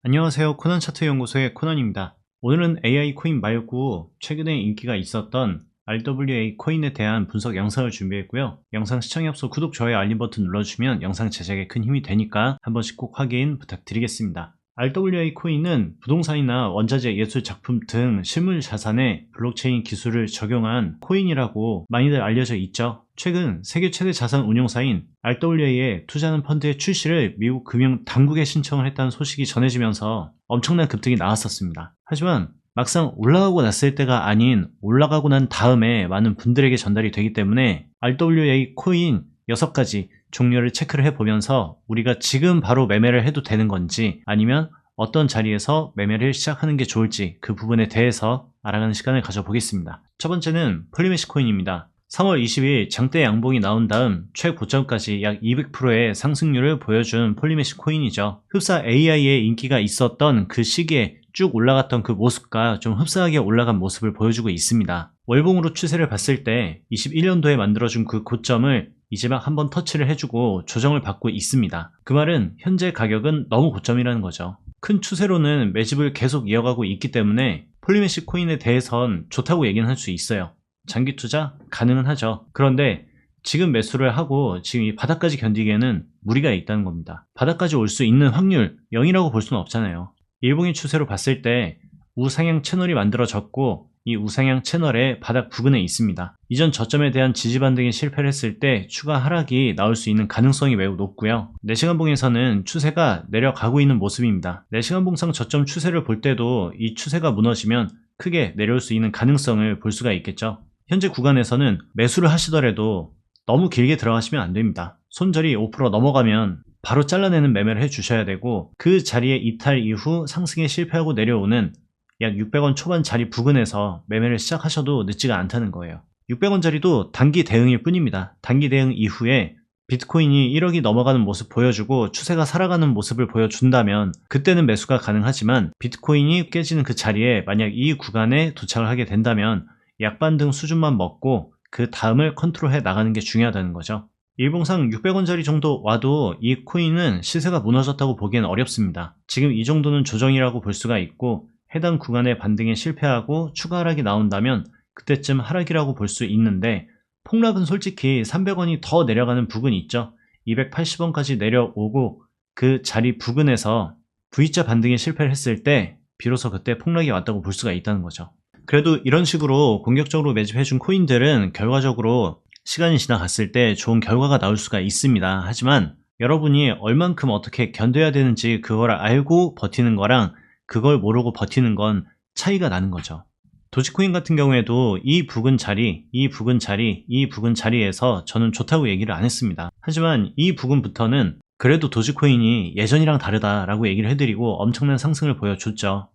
안녕하세요. 코난차트 연구소의 코난입니다. 오늘은 AI 코인 말고 최근에 인기가 있었던 RWA 코인에 대한 분석 영상을 준비했고요. 영상 시청에 앞서 구독, 좋아요, 알림 버튼 눌러주시면 영상 제작에 큰 힘이 되니까 한 번씩 꼭 확인 부탁드리겠습니다. RWA 코인은 부동산이나 원자재 예술 작품 등 실물 자산에 블록체인 기술을 적용한 코인이라고 많이들 알려져 있죠. 최근 세계 최대 자산 운용사인 RWA에 투자하는 펀드의 출시를 미국 금융 당국에 신청을 했다는 소식이 전해지면서 엄청난 급등이 나왔었습니다. 하지만 막상 올라가고 났을 때가 아닌 올라가고 난 다음에 많은 분들에게 전달이 되기 때문에 RWA 코인 6가지 종류를 체크를 해보면서 우리가 지금 바로 매매를 해도 되는 건지 아니면 어떤 자리에서 매매를 시작하는 게 좋을지 그 부분에 대해서 알아가는 시간을 가져보겠습니다. 첫 번째는 폴리메시 코인입니다. 3월 20일 장대 양봉이 나온 다음 최고점까지 약 200%의 상승률을 보여준 폴리메시 코인이죠. 흡사 AI의 인기가 있었던 그 시기에 쭉 올라갔던 그 모습과 좀 흡사하게 올라간 모습을 보여주고 있습니다. 월봉으로 추세를 봤을 때 21년도에 만들어준 그 고점을 이제 막 한번 터치를 해주고 조정을 받고 있습니다. 그 말은 현재 가격은 너무 고점이라는 거죠. 큰 추세로는 매집을 계속 이어가고 있기 때문에 폴리메시 코인에 대해선 좋다고 얘기는 할 수 있어요. 장기 투자 가능은 하죠. 그런데 지금 매수를 하고 지금 이 바닥까지 견디기에는 무리가 있다는 겁니다. 바닥까지 올 수 있는 확률 0이라고 볼 수는 없잖아요. 일봉의 추세로 봤을 때 우상향 채널이 만들어졌고 이 우상향 채널의 바닥 부근에 있습니다. 이전 저점에 대한 지지 반등에 실패를 했을 때 추가 하락이 나올 수 있는 가능성이 매우 높고요. 4시간봉에서는 추세가 내려가고 있는 모습입니다. 4시간봉상 저점 추세를 볼 때도 이 추세가 무너지면 크게 내려올 수 있는 가능성을 볼 수가 있겠죠. 현재 구간에서는 매수를 하시더라도 너무 길게 들어가시면 안 됩니다. 손절이 5% 넘어가면 바로 잘라내는 매매를 해 주셔야 되고 그 자리에 이탈 이후 상승에 실패하고 내려오는 약 600원 초반 자리 부근에서 매매를 시작하셔도 늦지가 않다는 거예요. 600원 자리도 단기 대응일 뿐입니다. 단기 대응 이후에 비트코인이 1억이 넘어가는 모습 보여주고 추세가 살아가는 모습을 보여준다면 그때는 매수가 가능하지만 비트코인이 깨지는 그 자리에 만약 이 구간에 도착을 하게 된다면 약반등 수준만 먹고 그 다음을 컨트롤해 나가는 게 중요하다는 거죠. 일봉상 600원짜리 정도 와도 이 코인은 시세가 무너졌다고 보기엔 어렵습니다. 지금 이 정도는 조정이라고 볼 수가 있고 해당 구간의 반등에 실패하고 추가 하락이 나온다면 그때쯤 하락이라고 볼 수 있는데 폭락은 솔직히 300원이 더 내려가는 부근이 있죠. 280원까지 내려오고 그 자리 부근에서 V자 반등에 실패를 했을 때 비로소 그때 폭락이 왔다고 볼 수가 있다는 거죠. 그래도 이런 식으로 공격적으로 매집해준 코인들은 결과적으로 시간이 지나갔을 때 좋은 결과가 나올 수가 있습니다. 하지만 여러분이 얼만큼 어떻게 견뎌야 되는지 그걸 알고 버티는 거랑 그걸 모르고 버티는 건 차이가 나는 거죠. 도지코인 같은 경우에도 이 부근 자리, 이 부근 자리, 이 부근 자리에서 저는 좋다고 얘기를 안 했습니다. 하지만 이 부근부터는 그래도 도지코인이 예전이랑 다르다라고 얘기를 해드리고 엄청난 상승을 보여줬죠.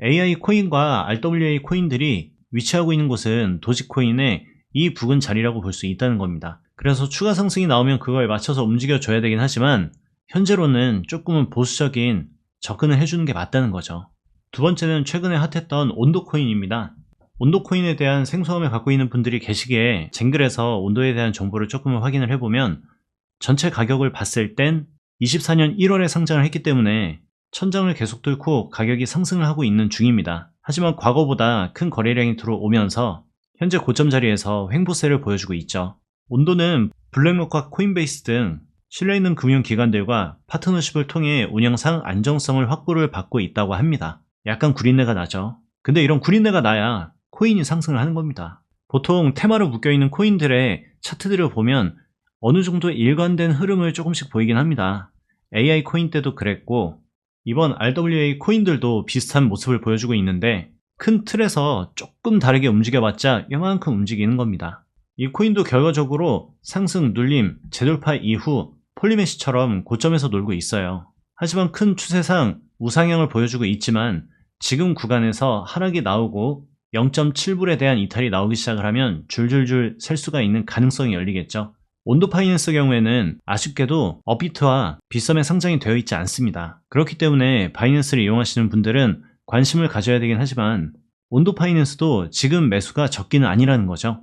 AI 코인과 RWA 코인들이 위치하고 있는 곳은 도지코인의 이 부근 자리라고 볼 수 있다는 겁니다. 그래서 추가 상승이 나오면 그걸 맞춰서 움직여줘야 되긴 하지만 현재로는 조금은 보수적인 접근을 해주는 게 맞다는 거죠. 두 번째는 최근에 핫했던 온도코인입니다. 온도코인에 대한 생소함을 갖고 있는 분들이 계시기에 쟁글에서 온도에 대한 정보를 조금 확인을 해보면 전체 가격을 봤을 땐 24년 1월에 상장을 했기 때문에 천장을 계속 뚫고 가격이 상승을 하고 있는 중입니다. 하지만 과거보다 큰 거래량이 들어오면서 현재 고점 자리에서 횡보세를 보여주고 있죠. 온도는 블랙록과 코인베이스 등 신뢰있는 금융기관들과 파트너십을 통해 운영상 안정성을 확보를 받고 있다고 합니다. 약간 구린내가 나죠. 근데 이런 구린내가 나야 코인이 상승을 하는 겁니다. 보통 테마로 묶여있는 코인들의 차트들을 보면 어느 정도 일관된 흐름을 조금씩 보이긴 합니다. AI 코인 때도 그랬고 이번 RWA 코인들도 비슷한 모습을 보여주고 있는데 큰 틀에서 조금 다르게 움직여봤자 요만큼 움직이는 겁니다. 이 코인도 결과적으로 상승, 눌림, 재돌파 이후 폴리메시처럼 고점에서 놀고 있어요. 하지만 큰 추세상 우상향을 보여주고 있지만 지금 구간에서 하락이 나오고 0.7불에 대한 이탈이 나오기 시작을 하면 줄줄줄 셀 수가 있는 가능성이 열리겠죠. 온도 파이낸스 경우에는 아쉽게도 업비트와 빗썸에 상장이 되어 있지 않습니다. 그렇기 때문에 바이낸스를 이용하시는 분들은 관심을 가져야 되긴 하지만 온도 파이낸스도 지금 매수가 적기는 아니라는 거죠.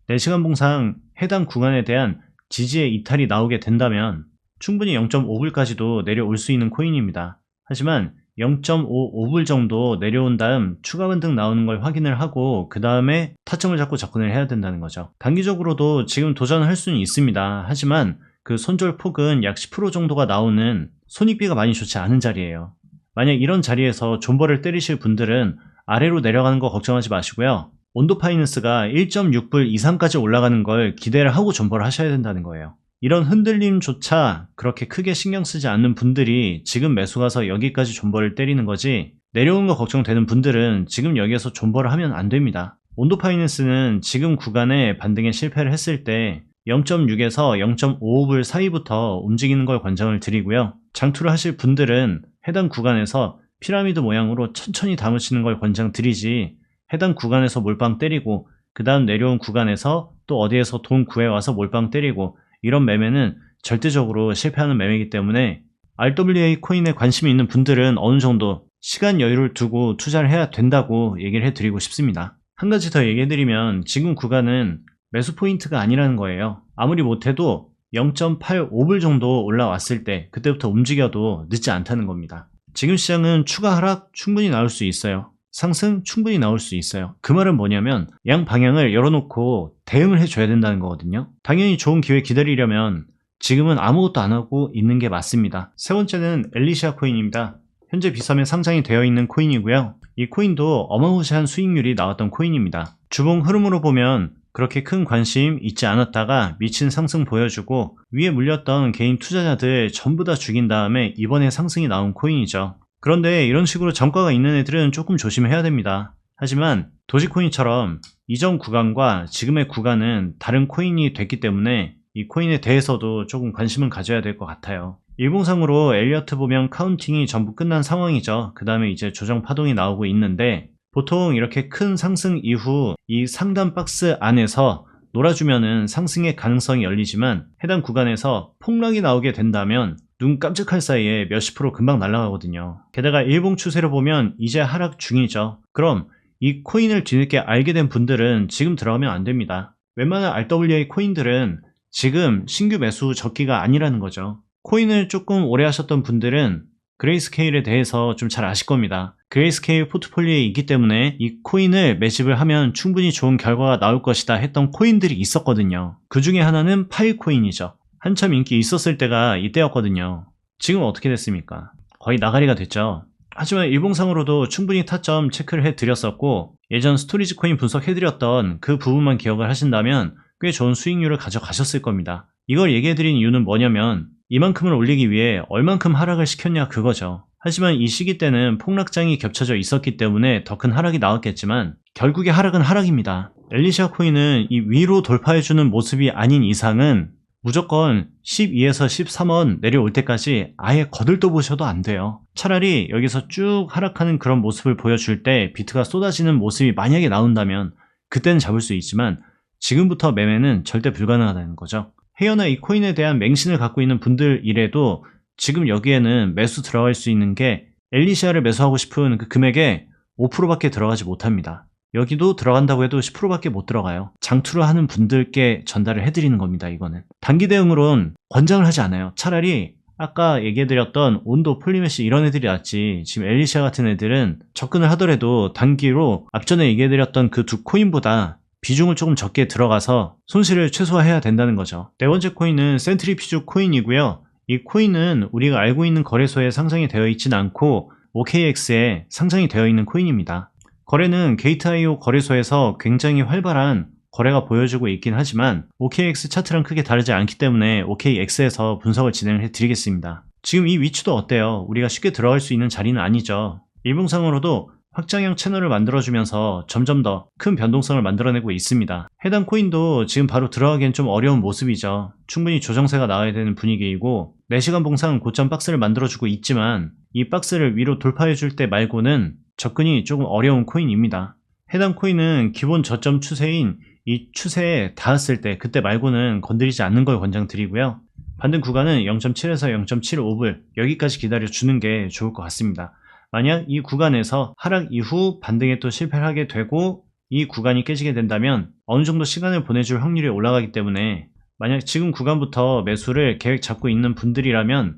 4시간 봉상 해당 구간에 대한 지지의 이탈이 나오게 된다면 충분히 0.5불까지도 내려올 수 있는 코인입니다. 하지만 0.55불 정도 내려온 다음 추가 반등 나오는 걸 확인을 하고 그 다음에 타점을 잡고 접근을 해야 된다는 거죠. 단기적으로도 지금 도전할 수는 있습니다. 하지만 그 손절 폭은 약 10% 정도가 나오는 손익비가 많이 좋지 않은 자리예요. 만약 이런 자리에서 존버를 때리실 분들은 아래로 내려가는 거 걱정하지 마시고요. 온도 파이낸스가 1.6불 이상까지 올라가는 걸 기대를 하고 존버를 하셔야 된다는 거예요. 이런 흔들림조차 그렇게 크게 신경 쓰지 않는 분들이 지금 매수 가서 여기까지 존버를 때리는 거지, 내려오는 거 걱정되는 분들은 지금 여기에서 존버를 하면 안 됩니다. 온도 파이낸스는 지금 구간에 반등에 실패를 했을 때 0.6에서 0.55불 사이부터 움직이는 걸 권장을 드리고요. 장투를 하실 분들은 해당 구간에서 피라미드 모양으로 천천히 담으시는 걸 권장드리지, 해당 구간에서 몰빵 때리고 그 다음 내려온 구간에서 또 어디에서 돈 구해와서 몰빵 때리고, 이런 매매는 절대적으로 실패하는 매매이기 때문에 RWA 코인에 관심이 있는 분들은 어느 정도 시간 여유를 두고 투자를 해야 된다고 얘기를 해드리고 싶습니다. 한 가지 더 얘기해드리면 지금 구간은 매수 포인트가 아니라는 거예요. 아무리 못해도 0.85불 정도 올라왔을 때 그때부터 움직여도 늦지 않다는 겁니다. 지금 시장은 추가 하락 충분히 나올 수 있어요. 상승 충분히 나올 수 있어요. 그 말은 뭐냐면 양 방향을 열어놓고 대응을 해줘야 된다는 거거든요. 당연히 좋은 기회 기다리려면 지금은 아무것도 안 하고 있는 게 맞습니다. 세 번째는 엘리시아 코인입니다. 현재 비섬에 상장이 되어 있는 코인이고요. 이 코인도 어마무시한 수익률이 나왔던 코인입니다. 주봉 흐름으로 보면 그렇게 큰 관심 있지 않았다가 미친 상승 보여주고 위에 물렸던 개인 투자자들 전부 다 죽인 다음에 이번에 상승이 나온 코인이죠. 그런데 이런 식으로 정가가 있는 애들은 조금 조심해야 됩니다. 하지만 도지코인처럼 이전 구간과 지금의 구간은 다른 코인이 됐기 때문에 이 코인에 대해서도 조금 관심은 가져야 될 것 같아요. 일봉상으로 엘리어트 보면 카운팅이 전부 끝난 상황이죠. 그 다음에 이제 조정 파동이 나오고 있는데, 보통 이렇게 큰 상승 이후 이 상단 박스 안에서 놀아주면은 상승의 가능성이 열리지만 해당 구간에서 폭락이 나오게 된다면 눈 깜짝할 사이에 몇십 프로 금방 날아가거든요. 게다가 일봉 추세로 보면 이제 하락 중이죠. 그럼 이 코인을 뒤늦게 알게 된 분들은 지금 들어가면 안 됩니다. 웬만한 RWA 코인들은 지금 신규 매수 적기가 아니라는 거죠. 코인을 조금 오래 하셨던 분들은 그레이스케일에 대해서 좀 잘 아실 겁니다. 그레이스케일 포트폴리오에 있기 때문에 이 코인을 매집을 하면 충분히 좋은 결과가 나올 것이다 했던 코인들이 있었거든요. 그 중에 하나는 파일코인이죠. 한참 인기 있었을 때가 이때였거든요. 지금 어떻게 됐습니까? 거의 나가리가 됐죠. 하지만 일봉상으로도 충분히 타점 체크를 해드렸었고, 예전 스토리지 코인 분석해드렸던 그 부분만 기억을 하신다면 꽤 좋은 수익률을 가져가셨을 겁니다. 이걸 얘기해드린 이유는 뭐냐면 이만큼을 올리기 위해 얼만큼 하락을 시켰냐 그거죠. 하지만 이 시기 때는 폭락장이 겹쳐져 있었기 때문에 더 큰 하락이 나왔겠지만 결국에 하락은 하락입니다. 엘리시아 코인은 이 위로 돌파해주는 모습이 아닌 이상은 무조건 12에서 13원 내려올 때까지 아예 거들떠 보셔도 안 돼요. 차라리 여기서 쭉 하락하는 그런 모습을 보여줄 때 비트가 쏟아지는 모습이 만약에 나온다면 그때는 잡을 수 있지만 지금부터 매매는 절대 불가능하다는 거죠. 헤어나 이 코인에 대한 맹신을 갖고 있는 분들이라도 지금 여기에는 매수 들어갈 수 있는 게 엘리시아를 매수하고 싶은 그 금액의 5%밖에 들어가지 못합니다. 여기도 들어간다고 해도 10%밖에 못 들어가요. 장투를 하는 분들께 전달을 해드리는 겁니다. 이거는 단기 대응으로는 권장을 하지 않아요. 차라리 아까 얘기해드렸던 온도, 폴리메시 이런 애들이 낫지, 지금 엘리시아 같은 애들은 접근을 하더라도 단기로 앞전에 얘기해드렸던 그 두 코인보다 비중을 조금 적게 들어가서 손실을 최소화해야 된다는 거죠. 네 번째 코인은 센트리퓨즈 코인이고요. 이 코인은 우리가 알고 있는 거래소에 상장이 되어 있진 않고 OKX에 상장이 되어 있는 코인입니다. 거래는 게이트.io 거래소에서 굉장히 활발한 거래가 보여지고 있긴 하지만 OKX 차트랑 크게 다르지 않기 때문에 OKX에서 분석을 진행을 해드리겠습니다. 지금 이 위치도 어때요? 우리가 쉽게 들어갈 수 있는 자리는 아니죠. 일봉상으로도 확장형 채널을 만들어주면서 점점 더 큰 변동성을 만들어내고 있습니다. 해당 코인도 지금 바로 들어가기엔 좀 어려운 모습이죠. 충분히 조정세가 나와야 되는 분위기이고 4시간 봉상 고점 박스를 만들어주고 있지만 이 박스를 위로 돌파해줄 때 말고는 접근이 조금 어려운 코인입니다. 해당 코인은 기본 저점 추세인 이 추세에 닿았을 때 그때 말고는 건드리지 않는 걸 권장드리고요. 반등 구간은 0.7에서 0.75불 여기까지 기다려주는 게 좋을 것 같습니다. 만약 이 구간에서 하락 이후 반등에 또 실패를 하게 되고 이 구간이 깨지게 된다면 어느 정도 시간을 보내줄 확률이 올라가기 때문에 만약 지금 구간부터 매수를 계획 잡고 있는 분들이라면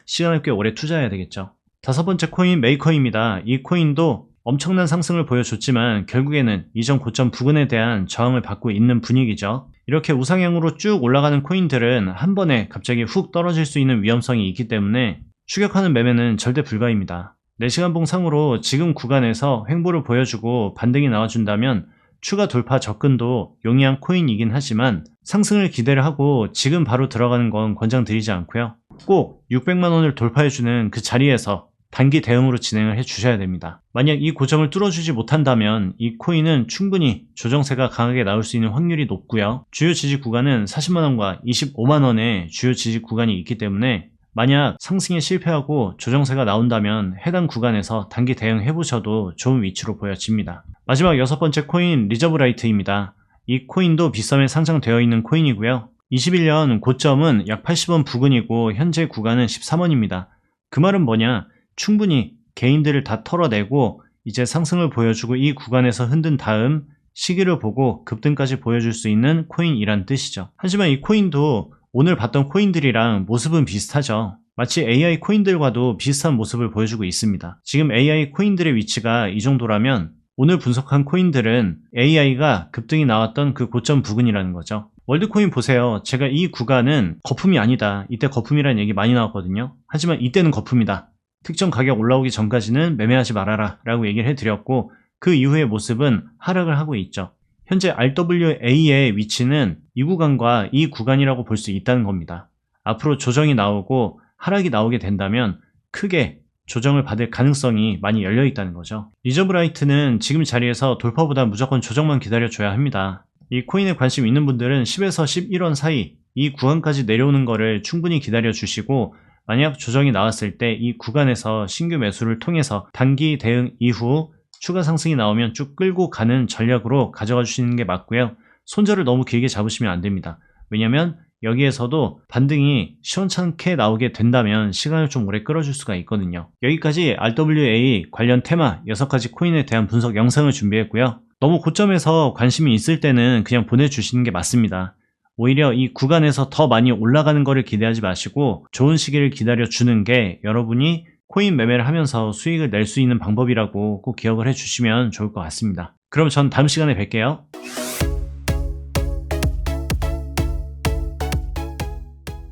시간을 꽤 오래 투자해야 되겠죠. 다섯 번째 코인 메이커입니다. 이 코인도 엄청난 상승을 보여줬지만 결국에는 이전 고점 부근에 대한 저항을 받고 있는 분위기죠. 이렇게 우상향으로 쭉 올라가는 코인들은 한 번에 갑자기 훅 떨어질 수 있는 위험성이 있기 때문에 추격하는 매매는 절대 불가입니다. 4시간봉 상으로 지금 구간에서 횡보를 보여주고 반등이 나와준다면 추가 돌파 접근도 용이한 코인이긴 하지만 상승을 기대를 하고 지금 바로 들어가는 건 권장드리지 않고요. 꼭 600만원을 돌파해주는 그 자리에서 단기 대응으로 진행을 해주셔야 됩니다. 만약 이 고점을 뚫어주지 못한다면 이 코인은 충분히 조정세가 강하게 나올 수 있는 확률이 높고요. 주요 지지 구간은 40만원과 25만원의 주요 지지 구간이 있기 때문에 만약 상승에 실패하고 조정세가 나온다면 해당 구간에서 단기 대응해보셔도 좋은 위치로 보여집니다. 마지막 6번째 코인 리저브라이트입니다. 이 코인도 빗썸에 상장되어 있는 코인이고요. 21년 고점은 약 80원 부근이고 현재 구간은 13원입니다. 그 말은 뭐냐? 충분히 개인들을 다 털어내고 이제 상승을 보여주고 이 구간에서 흔든 다음 시기를 보고 급등까지 보여줄 수 있는 코인이란 뜻이죠. 하지만 이 코인도 오늘 봤던 코인들이랑 모습은 비슷하죠. 마치 AI 코인들과도 비슷한 모습을 보여주고 있습니다. 지금 AI 코인들의 위치가 이 정도라면 오늘 분석한 코인들은 AI가 급등이 나왔던 그 고점 부근이라는 거죠. 월드코인 보세요. 제가 이 구간은 거품이 아니다. 이때 거품이라는 얘기 많이 나왔거든요. 하지만 이때는 거품이다. 특정 가격 올라오기 전까지는 매매하지 말아라 라고 얘기를 해드렸고 그 이후의 모습은 하락을 하고 있죠. 현재 RWA의 위치는 이 구간과 이 구간이라고 볼 수 있다는 겁니다. 앞으로 조정이 나오고 하락이 나오게 된다면 크게 조정을 받을 가능성이 많이 열려 있다는 거죠. 리저브라이트는 지금 자리에서 돌파보다 무조건 조정만 기다려줘야 합니다. 이 코인에 관심 있는 분들은 10에서 11원 사이 이 구간까지 내려오는 거를 충분히 기다려 주시고 만약 조정이 나왔을 때 이 구간에서 신규 매수를 통해서 단기 대응 이후 추가 상승이 나오면 쭉 끌고 가는 전략으로 가져가 주시는 게 맞고요. 손절을 너무 길게 잡으시면 안 됩니다. 왜냐면 여기에서도 반등이 시원찮게 나오게 된다면 시간을 좀 오래 끌어줄 수가 있거든요. 여기까지 RWA 관련 테마 6가지 코인에 대한 분석 영상을 준비했고요. 너무 고점에서 관심이 있을 때는 그냥 보내주시는 게 맞습니다. 오히려 이 구간에서 더 많이 올라가는 거를 기대하지 마시고 좋은 시기를 기다려주는 게 여러분이 코인 매매를 하면서 수익을 낼 수 있는 방법이라고 꼭 기억을 해주시면 좋을 것 같습니다. 그럼 전 다음 시간에 뵐게요.